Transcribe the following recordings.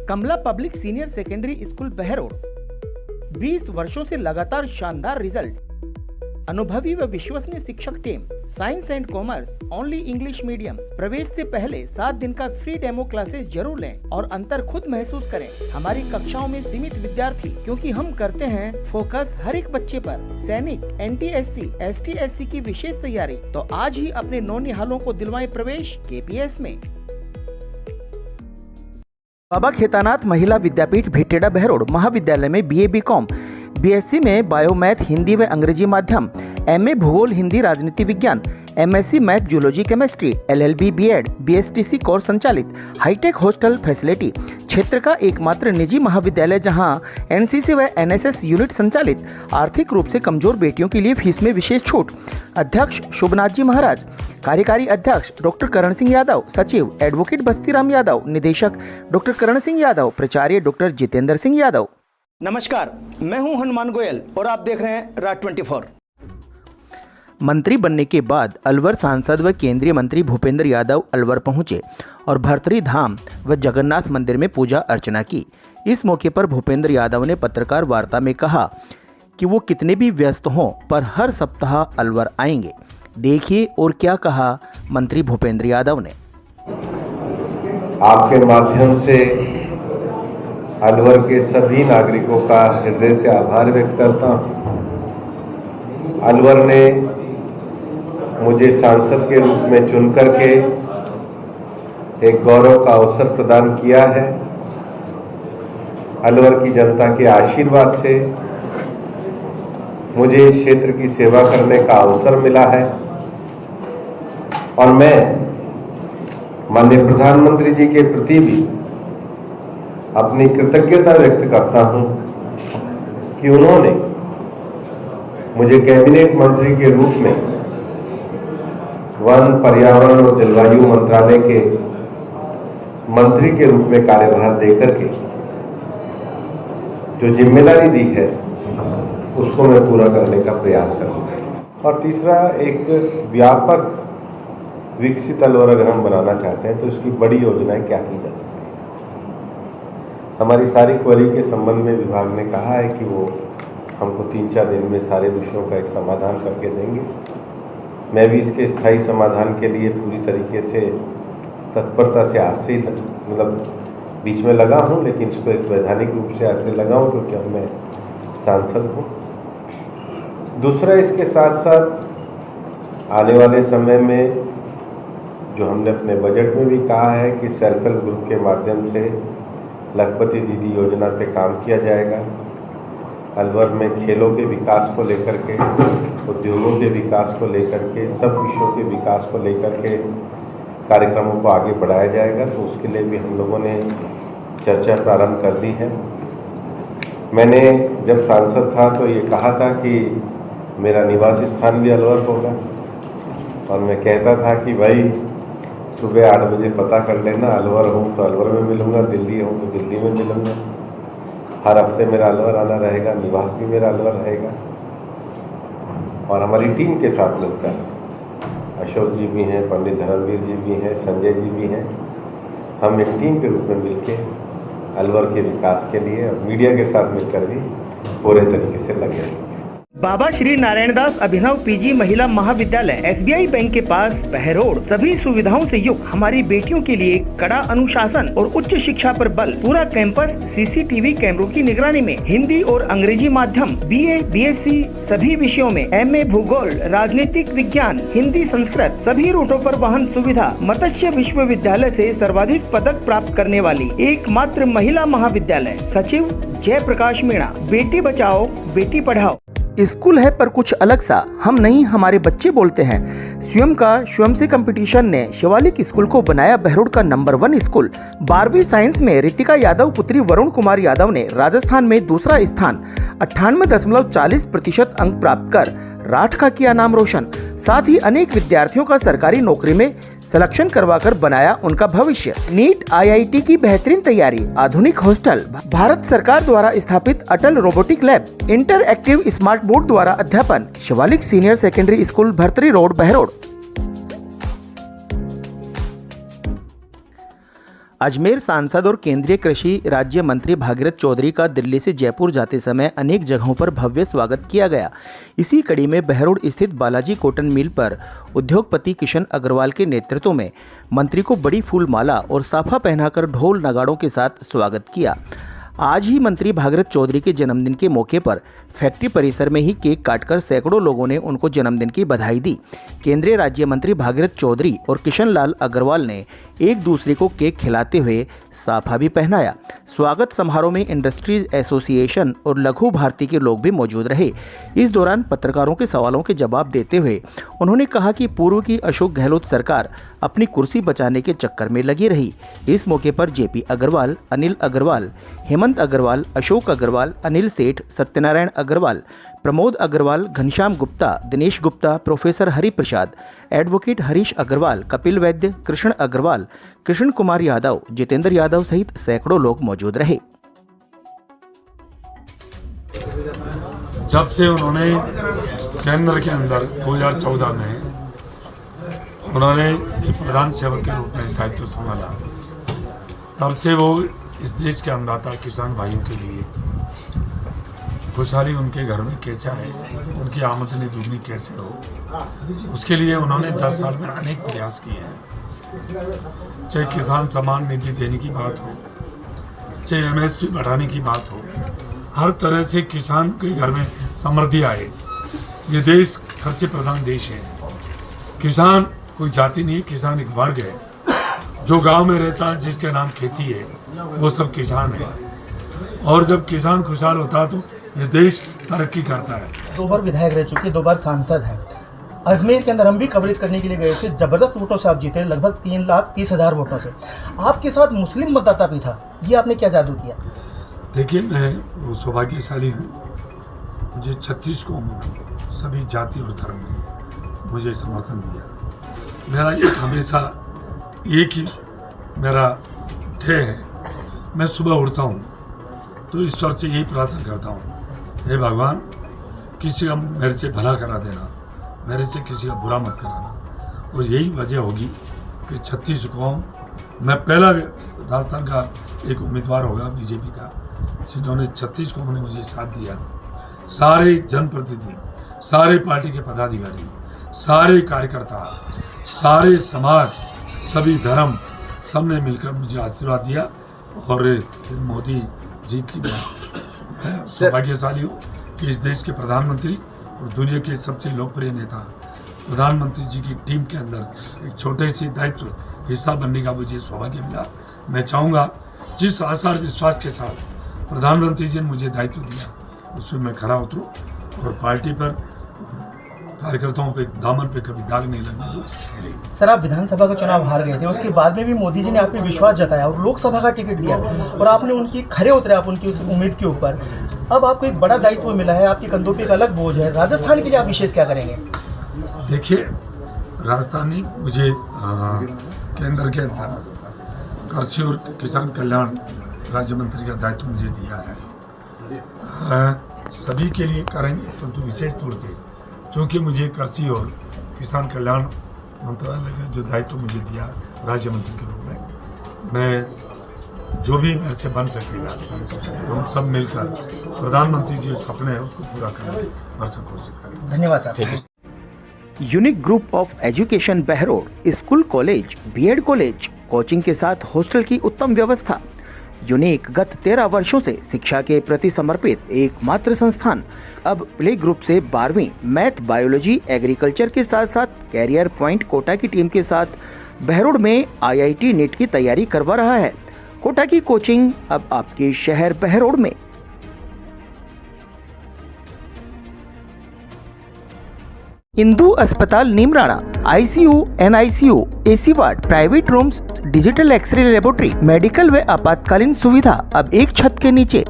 कमला public senior secondary school Behror. 20 वर्षों से लगातार शानदार रिजल्ट, अनुभवी व विश्वसनीय शिक्षक team, science and commerce, only English medium. प्रवेश से पहले 7 दिन का फ्री डेमो क्लासेस जरूर लें और अंतर खुद महसूस करें। हमारी कक्षाओं में सीमित विद्यार्थी, क्योंकि हम करते हैं फोकस हर एक बच्चे पर। सैनिक, NTSC, ST/SC की विशेष तैयारी, तो आज ही अपने नौनिहालों को दिलवाएं प्रवेश KPS में। बाबा खेतानाथ महिला विद्यापीठ भिटेड़ा बहरोड महाविद्यालय में BA BCom, BSc में बायो मैथ हिंदी व अंग्रेजी माध्यम, MA भूगोल हिंदी राजनीति विज्ञान, MSc math zoology chemistry, LLB B.Ed, BSTC course संचालित, हाईटेक हॉस्टल फैसिलिटी, क्षेत्र का एकमात्र निजी महाविद्यालय जहां NCC व NSS यूनिट संचालित, आर्थिक रूप से कमजोर बेटियों के लिए फीस में विशेष छूट। अध्यक्ष शुभनाथ जी महाराज, कार्यकारी अध्यक्ष डॉक्टर करण सिंह यादव, सचिव एडवोकेट बस्तीराम यादव, निदेशक डॉक्टर करण सिंह यादव, प्राचार्य डॉक्टर जितेंद्र सिंह यादव। नमस्कार, मैं हूं हनुमान गोयल और आप देख रहे हैं राज 24। मंत्री बनने के बाद अलवर सांसद व केंद्रीय मंत्री भूपेंद्र यादव अलवर पहुंचे और भर्तरी धाम व जगन्नाथ मंदिर में पूजा अर्चना की। इस मौके पर भूपेंद्र यादव ने पत्रकार वार्ता में कहा कि वो कितने भी व्यस्त हों पर हर सप्ताह अलवर आएंगे। देखिए और क्या कहा मंत्री भूपेंद्र यादव ने। आपके माध्यम से अलवर के सभी नागरिकों का हृदय से आभार व्यक्त करता हूँ। अलवर ने मुझे सांसद के रूप में चुन करके एक गौरव का अवसर प्रदान किया है। अलवर की जनता के आशीर्वाद से मुझे इस क्षेत्र की सेवा करने का अवसर मिला है और मैं माननीय प्रधानमंत्री जी के प्रति भी अपनी कृतज्ञता व्यक्त करता हूं कि उन्होंने मुझे कैबिनेट मंत्री के रूप में वन, पर्यावरण और जलवायु मंत्रालय के मंत्री के रूप में कार्यभार देकर के जो जिम्मेदारी दी है उसको मैं पूरा करने का प्रयास करूंगा। और तीसरा, एक व्यापक विकसित अलवर अगर हम बनाना चाहते हैं तो इसकी बड़ी योजनाएं क्या की जा सकती है। हमारी सारी क्वेरी के संबंध में विभाग ने कहा है कि वो हमको 3-4 दिन में सारे विषयों का एक समाधान करके देंगे। मैं भी इसके स्थायी समाधान के लिए पूरी तरीके से तत्परता से आज से बीच में लगा हूँ, लेकिन इसको एक वैधानिक रूप से आज से लगा हूँ क्योंकि अब मैं सांसद हूँ। दूसरा, इसके साथ साथ आने वाले समय में जो हमने अपने बजट में भी कहा है कि सेल्फ हेल्प ग्रुप के माध्यम से लखपति दीदी योजना पे काम किया जाएगा। अलवर में खेलों के विकास को लेकर के, उद्योगों के विकास को लेकर के, सब विषयों के विकास को लेकर के कार्यक्रमों को आगे बढ़ाया जाएगा। तो उसके लिए भी हम लोगों ने चर्चा प्रारंभ कर दी है। मैंने जब सांसद था तो ये कहा था कि मेरा निवास स्थान भी अलवर होगा और मैं कहता था कि भाई सुबह 8 बजे पता कर लेना, अलवर हूँ तो अलवर में मिलूँगा, दिल्ली हूँ तो दिल्ली में मिलूँगा। हर हफ्ते मेरा अलवर आना रहेगा, निवास भी मेरा अलवर रहेगा। और हमारी टीम के साथ मिलकर अशोक जी भी हैं, पंडित धर्मवीर जी भी हैं, संजय जी भी हैं, हम एक टीम के रूप में मिलके अलवर के विकास के लिए और मीडिया के साथ मिलकर भी पूरे तरीके से लगे रहेंगे। बाबा श्री नारायण दास अभिनव PG महिला महाविद्यालय SBI बैंक के पास बहरोड, सभी सुविधाओं से युक्त हमारी बेटियों के लिए कड़ा अनुशासन और उच्च शिक्षा पर बल। पूरा कैंपस CCTV कैमरों की निगरानी में, हिंदी और अंग्रेजी माध्यम, BA BSc सभी विषयों में, MA भूगोल, राजनीतिक विज्ञान, हिंदी, संस्कृत, सभी रूटों पर वाहन सुविधा। मत्स्य विश्वविद्यालय से सर्वाधिक पदक प्राप्त करने वाली एकमात्र महिला महाविद्यालय। सचिव जयप्रकाश मीणा। बेटी बचाओ बेटी पढ़ाओ। स्कूल है पर कुछ अलग सा, हम नहीं हमारे बच्चे बोलते हैं। स्वयं से कंपटीशन ने शिवालिक स्कूल को बनाया बहरोड का नंबर 1 स्कूल। 12वीं साइंस में रितिका यादव पुत्री वरुण कुमार यादव ने राजस्थान में दूसरा स्थान 98.40% अंक प्राप्त कर राठ का किया नाम रोशन। साथ ही अनेक विद्यार्थियों का सरकारी नौकरी में सिलेक्शन करवाकर बनाया उनका भविष्य। नीट IIT की बेहतरीन तैयारी, आधुनिक हॉस्टल, भारत सरकार द्वारा स्थापित Atal robotic lab, interactive smart board द्वारा अध्यापन। Shivalik senior secondary school Bhartari road Behror. Ajmer सांसद और केंद्रीय कृषि राज्य मंत्री भागीरथ चौधरी का दिल्ली से जयपुर जाते समय अनेक जगहों पर भव्य स्वागत किया गया। इसी कड़ी में बहरोड स्थित बालाजी कॉटन मिल पर उद्योगपति किशन अग्रवाल के नेतृत्व में मंत्री को बड़ी फूल माला और साफा पहनाकर ढोल नगाड़ों के साथ स्वागत किया। आज ही मंत्री भागीरथ चौधरी के जन्मदिन के मौके पर फैक्ट्री परिसर में ही केक काटकर सैकड़ों लोगों ने उनको जन्मदिन की बधाई दी। केंद्रीय राज्य मंत्री भागीरथ चौधरी और किशन लाल अग्रवाल ने एक दूसरे को केक खिलाते हुए साफा भी पहनाया। स्वागत समारोह में इंडस्ट्रीज एसोसिएशन और लघु भारती के लोग भी मौजूद रहे। इस दौरान पत्रकारों के सवालों के जवाब देते हुए उन्होंने कहा कि पूर्व की अशोक गहलोत सरकार अपनी कुर्सी बचाने के चक्कर में लगी रही। इस मौके पर जेपी अग्रवाल, अनिल अग्रवाल, हेमंत अग्रवाल, अशोक अग्रवाल, अनिल सेठ, सत्यनारायण अग्रवाल, प्रमोद अग्रवाल, घनश्याम गुप्ता, दिनेश गुप्ता, प्रोफेसर हरि प्रसाद, एडवोकेट हरीश अग्रवाल, कपिल वैद्य, कृष्ण अग्रवाल, कृष्ण कुमार यादव, जितेंद्र यादव सहित सैकड़ों लोग मौजूद रहे। जब से उन्होंने केंद्र के अंदर 2014 में उन्होंने प्रधान सेवक के रूप में दायित्व संभाला, तब से वो इस देश के अन्नदाता किसान भाइयों के लिए खुशहाली उनके घर में कैसे आए, उनकी आमदनी दुगनी कैसे हो, उसके लिए उन्होंने 10 साल में अनेक प्रयास किए हैं। चाहे किसान सम्मान निधि देने की बात हो, चाहे MSP बढ़ाने की बात हो, हर तरह से किसान के घर में समृद्धि आए। ये देश कृषि प्रधान देश है। किसान कोई जाति नहीं है, किसान एक वर्ग है जो गांव में रहता है, जिसके नाम खेती है, वो सब किसान है। और जब किसान खुशहाल होता है तो ये देश तरक्की करता है। 2 बार विधायक रह चुके, 2 बार सांसद हैं। अजमेर के अंदर हम भी कवरेज करने के लिए गए थे। जबरदस्त वोटों से आप जीते, लगभग 3,30,000 वोटों से। आपके साथ मुस्लिम मतदाता भी था, ये आपने क्या जादू किया? देखिए, मैं वो सौभाग्यशाली हूँ, मुझे 36 कौमों, सभी जाति और धर्म ने मुझे समर्थन दिया। मेरा एक हमेशा एक ही मेरा ध्येय है। मैं सुबह उठता हूँ तो ईश्वर से यही प्रार्थना करता हूँ, हे भगवान, किसी का मेरे से भला करा देना, मेरे से किसी का बुरा मत कराना। और यही वजह होगी कि 36 कौम, मैं पहला राजस्थान का एक उम्मीदवार होगा बीजेपी का, जिन्होंने 36 कौम ने मुझे साथ दिया। सारे जनप्रतिनिधि, सारे पार्टी के पदाधिकारी, सारे कार्यकर्ता, सारे समाज, सभी धर्म, सबने मिलकर मुझे आशीर्वाद दिया। और फिर मोदी जी की मैं सौभाग्यशाली हूँ कि इस देश के प्रधानमंत्री और दुनिया के सबसे लोकप्रिय नेता प्रधानमंत्री जी की टीम के अंदर एक छोटे से दायित्व हिस्सा बनने का मुझे सौभाग्य मिला। मैं चाहूँगा जिस आशा और विश्वास के साथ प्रधानमंत्री जी ने मुझे दायित्व दिया, उसमें मैं खरा उतरूँ और पार्टी पर, कार्यकर्ताओं पे, दामन पे कभी दाग नहीं लगने दूँ। सर, आप विधानसभा का चुनाव हार गए थे, उसके बाद में भी मोदी जी ने आप पे विश्वास जताया और लोकसभा का टिकट दिया और आपने उनकी खरे उतरे, आप उनकी उस उम्मीद के ऊपर। अब आपको एक बड़ा दायित्व मिला है, आपके कंधों पे एक अलग बोझ है। राजस्थान के लिए आप विशेष क्या करेंगे? देखिए, राजस्थान ने मुझे केंद्र के अंदर कृषि और किसान कल्याण राज्य मंत्री का दायित्व मुझे दिया है। सभी के लिए करेंगे, परंतु विशेष तौर से क्योंकि मुझे कृषि और किसान कल्याण मंत्रालय का जो दायित्व मुझे दिया राज्य मंत्री के रूप में, मैं जो भी मेरे से बन सकेगा हम सब मिलकर प्रधानमंत्री जी सपने हैं उसको पूरा करने भरसक कोशिश करेंगे। धन्यवाद sir. Unique group of education Behror, school, college, B Ed college, coaching के साथ हॉस्टल की उत्तम व्यवस्था। यूनिक गत 13 वर्षों से शिक्षा के प्रति समर्पित एकमात्र संस्थान। अब प्ले ग्रुप से 12वीं मैथ, बायोलॉजी, एग्रीकल्चर के साथ साथ कैरियर पॉइंट कोटा की टीम के साथ बहरोड में IIT नीट की तैयारी करवा रहा है। कोटा की कोचिंग अब आपके शहर बहरोड में। इंदू अस्पताल Neemrana, ICU, NICU, AC ward, private rooms, digital x-ray laboratory, medical व आपातकालीन सुविधा अब एक छत के नीचे।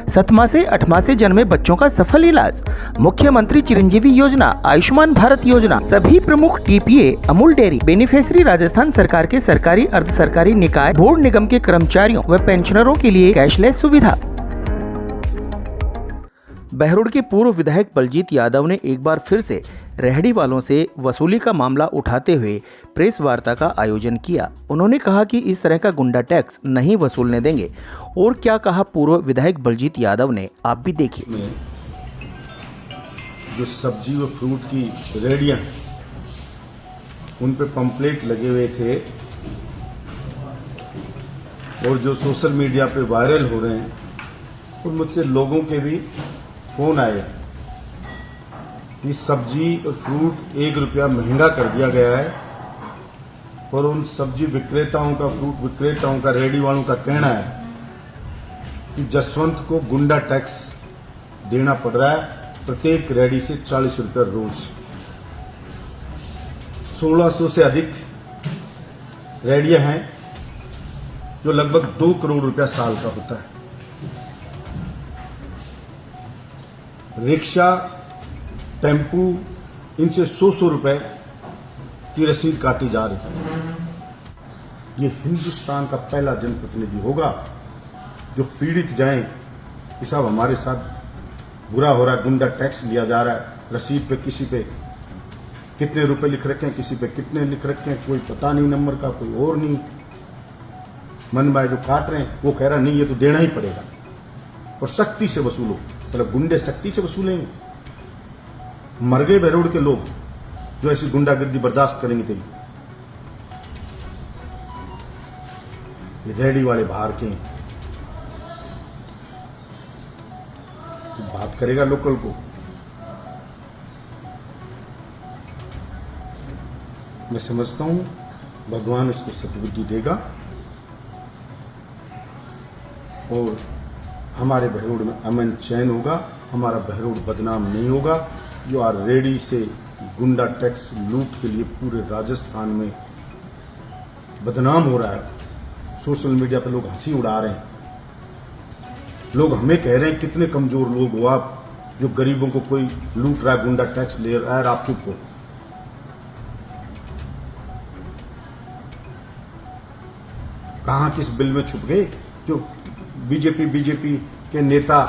7वां से 8वां से जन्मे बच्चों का सफल इलाज, मुख्यमंत्री चिरंजीवी योजना, आयुष्मान भारत योजना, सभी प्रमुख TPA, Amul dairy, beneficiary Rajasthan सरकार के सरकारी, अर्ध सरकारी निकाय, बोर्ड निगम के कर्मचारियों व पेंशनरों के लिए कैशलेस सुविधा। बहरोड के पूर्व विधायक बलजीत यादव ने एक बार फिर से रेहड़ी वालों से वसूली का मामला उठाते हुए प्रेस वार्ता का आयोजन किया। उन्होंने कहा कि इस तरह का गुंडा टैक्स नहीं वसूलने देंगे। और क्या कहा पूर्व विधायक बलजीत यादव ने, आप भी देखिए। जो सब्जी व फ्रूट की रेहड़ियाँ उन पे पंपलेट लगे हुए थे और जो सोशल मीडिया पे वायरल हो रहे हैं, और मुझसे लोगों के भी फोन आए कि सब्जी और फ्रूट 1 रुपया महंगा कर दिया गया है। और उन सब्जी विक्रेताओं का, फ्रूट विक्रेताओं का, रेहड़ी वालों का कहना है कि जसवंत को गुंडा टैक्स देना पड़ रहा है, प्रत्येक रेहड़ी से 40 रुपये रोज। 1600 से अधिक रेहड़ियां हैं जो लगभग 2 करोड़ रुपया साल का होता है। रिक्शा, टेम्पू, इनसे 100 रुपए की रसीद काटी जा रही है। ये हिंदुस्तान का पहला जनप्रतिनिधि होगा जो पीड़ित जाएं कि साहब हमारे साथ बुरा हो रहा है, गुंडा टैक्स लिया जा रहा है, रसीद पे किसी पे कितने रुपए लिख रखे हैं, किसी पे कितने लिख रखे हैं, कोई पता नहीं नंबर का, कोई और नहीं, मन में जो काट रहे हैं वो कह रहा नहीं ये तो देना ही पड़ेगा और सख्ती से वसूलो। मतलब गुंडे सख्ती से वसूलेंगे? मर गए बहरोड के लोग जो ऐसी गुंडागर्दी बर्दाश्त करेंगे तेरी? ये रेहड़ी वाले बाहर के बात करेगा लोकल को। मैं समझता हूं भगवान इसको सद्बुद्धि देगा और हमारे बहरोड में अमन चैन होगा, हमारा बहरोड बदनाम नहीं होगा। जो आज रेडी से गुंडा टैक्स लूट के लिए पूरे राजस्थान में बदनाम हो रहा है, सोशल मीडिया पर लोग हंसी उड़ा रहे हैं। लोग हमें कह रहे हैं कितने कमजोर लोग हो आप, जो गरीबों को कोई लूट रहा है, गुंडा टैक्स ले रहा है, आप चुप हो। कहां किस बिल में छुप गए? जो बीजेपी के नेता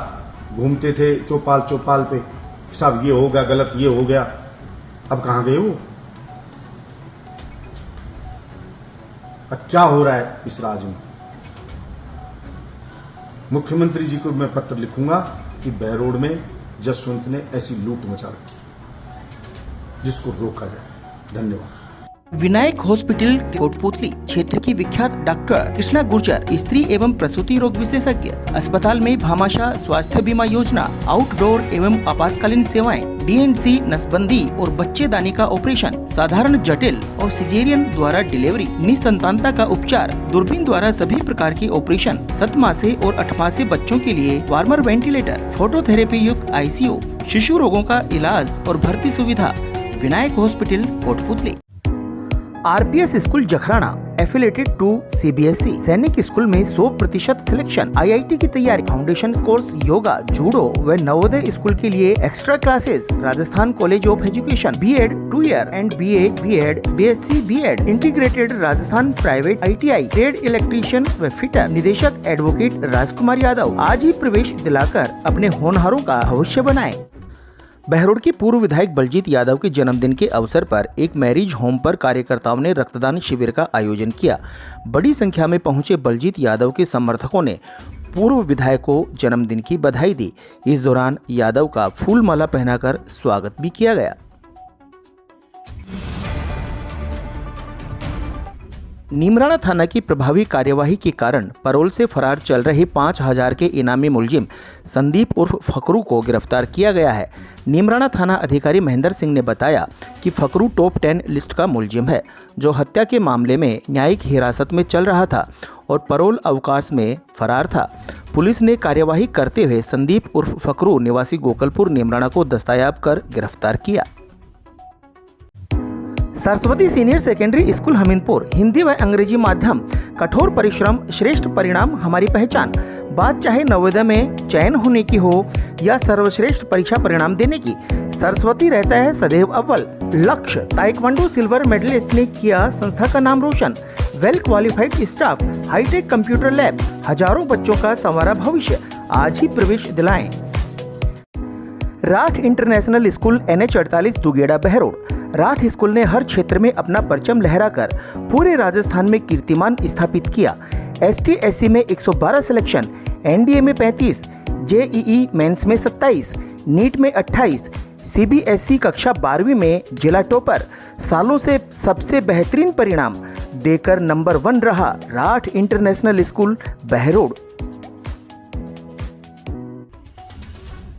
घूमते थे चौपाल पे, साहब ये हो गया गलत, ये हो गया, अब कहां गए वो? अब क्या हो रहा है इस राज्य में? मुख्यमंत्री जी को मैं पत्र लिखूंगा कि बहरोड में जसवंत ने ऐसी लूट मचा रखी जिसको रोका जाए। धन्यवाद। विनायक हॉस्पिटल कोटपुतली क्षेत्र की विख्यात डॉक्टर कृष्णा गुर्जर, स्त्री एवं प्रसूति रोग विशेषज्ञ। अस्पताल में भामाशाह स्वास्थ्य बीमा योजना, आउटडोर एवं आपातकालीन सेवाएं, DNC नसबंदी और बच्चेदानी का ऑपरेशन, साधारण जटिल और सिजेरियन द्वारा डिलीवरी, निसंतानता का उपचार, दूरबीन द्वारा सभी प्रकार के ऑपरेशन, 7 मासे और 8 मासे बच्चों के लिए वार्मर वेंटिलेटर, फोटोथेरेपी युक्त ICU, शिशु रोगों का इलाज और भर्ती सुविधा। Vinayak hospital Kotputli. RPS school Jakhrana affiliated to CBSE Sainik school में 100% सिलेक्शन, IIT की तैयारी, फाउंडेशन कोर्स योगा, जूडो व नवोदय स्कूल के लिए extra classes. Rajasthan college of education B.Ed 2 year and BA B.Ed BSc B.Ed integrated Rajasthan private ITI trade electrician व फिटर। निदेशक advocate Rajkumar Yadav. आज ही प्रवेश दिलाकर अपने होनहारों का भविष्य बनाएं। बहरोड के पूर्व विधायक बलजीत यादव के जन्मदिन के अवसर पर एक मैरिज होम पर कार्यकर्ताओं ने रक्तदान शिविर का आयोजन किया। बड़ी संख्या में पहुंचे बलजीत यादव के समर्थकों ने पूर्व विधायक को जन्मदिन की बधाई दी। इस दौरान यादव का फूल माला पहनाकर स्वागत भी किया गया। नीमराणा थाना की प्रभावी कार्यवाही के कारण परोल से फरार चल रहे 5000 के इनामी मुलजिम संदीप उर्फ फकरू को गिरफ्तार किया गया है। नीमराणा थाना अधिकारी महेंद्र सिंह ने बताया कि फकरू टॉप 10 लिस्ट का मुलजिम है, जो हत्या के मामले में न्यायिक हिरासत में चल रहा था और परोल अवकाश में फरार था। पुलिस ने कार्यवाही करते हुए संदीप उर्फ फकरू निवासी गोकलपुर नीमराणा को दस्तयाब कर गिरफ्तार किया। Saraswati senior secondary school Hamirpur, Hindi व अंग्रेजी माध्यम, कठोर परिश्रम श्रेष्ठ परिणाम हमारी पहचान। बात चाहे नवोदय में चयन होने की हो या सर्वश्रेष्ठ परीक्षा परिणाम देने की, सरस्वती रहता है सदैव अव्वल। लक्ष्य ताइक्वांडो सिल्वर मेडलिस्ट ने किया संस्था का नाम रोशन। Well qualified staff, hi tech computer lab, हजारों बच्चों का संवारा भविष्य। आज ही प्रवेश दिलाएं। राठ इंटरनेशनल स्कूल NH48 दुगेड़ा बहरोड। राठ स्कूल ने हर क्षेत्र में अपना परचम लहराकर पूरे राजस्थान में कीर्तिमान स्थापित किया। ST/SC में 112 सिलेक्शन, NDA में 35, JEE मेंस में 27, नीट में 28, CBSE कक्षा 12वीं में जिला टॉपर, सालों से सबसे बेहतरीन परिणाम देकर नंबर 1 रहा Rath international school Behror.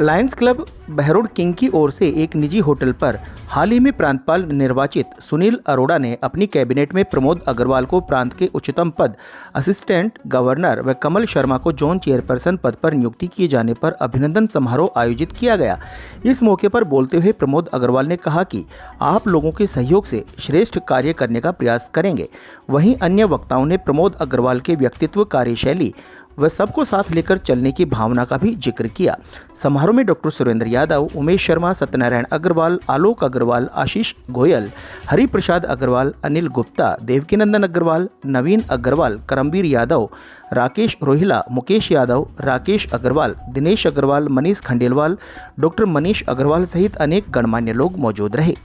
Lions club Behror king की ओर से एक निजी होटल पर हाल ही में प्रांतपाल निर्वाचित सुनील अरोड़ा ने अपनी कैबिनेट में प्रमोद अग्रवाल को प्रांत के उच्चतम पद असिस्टेंट गवर्नर व कमल शर्मा को जोन चेयरपर्सन पद पर नियुक्ति किए जाने पर अभिनंदन समारोह आयोजित किया गया। इस मौके पर बोलते हुए प्रमोद अग्रवाल ने कहा कि आप लोगों के सहयोग से श्रेष्ठ कार्य करने का प्रयास करेंगे। वहीं अन्य वक्ताओं ने प्रमोद अग्रवाल के व्यक्तित्व, कार्यशैली व सबको साथ लेकर चलने की भावना का भी जिक्र किया। समारोह में डॉक्टर सुरेंद्र यादव, उमेश शर्मा, सत्यनारायण अग्रवाल, आलोक अग्रवाल, आशीष गोयल, हरि प्रसाद अग्रवाल, अनिल गुप्ता, देवकीनंदन अग्रवाल, नवीन अग्रवाल, करमवीर यादव, राकेश रोहिला, मुकेश यादव, राकेश अग्रवाल, दिनेश अग्रवाल, मनीष खंडेलवाल, डॉक्टर मनीष अग्रवाल सहित अनेक गणमान्य लोग मौजूद रहे।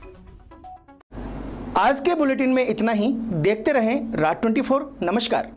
आज के बुलेटिन में इतना ही। देखते रहें राठ 24। नमस्कार।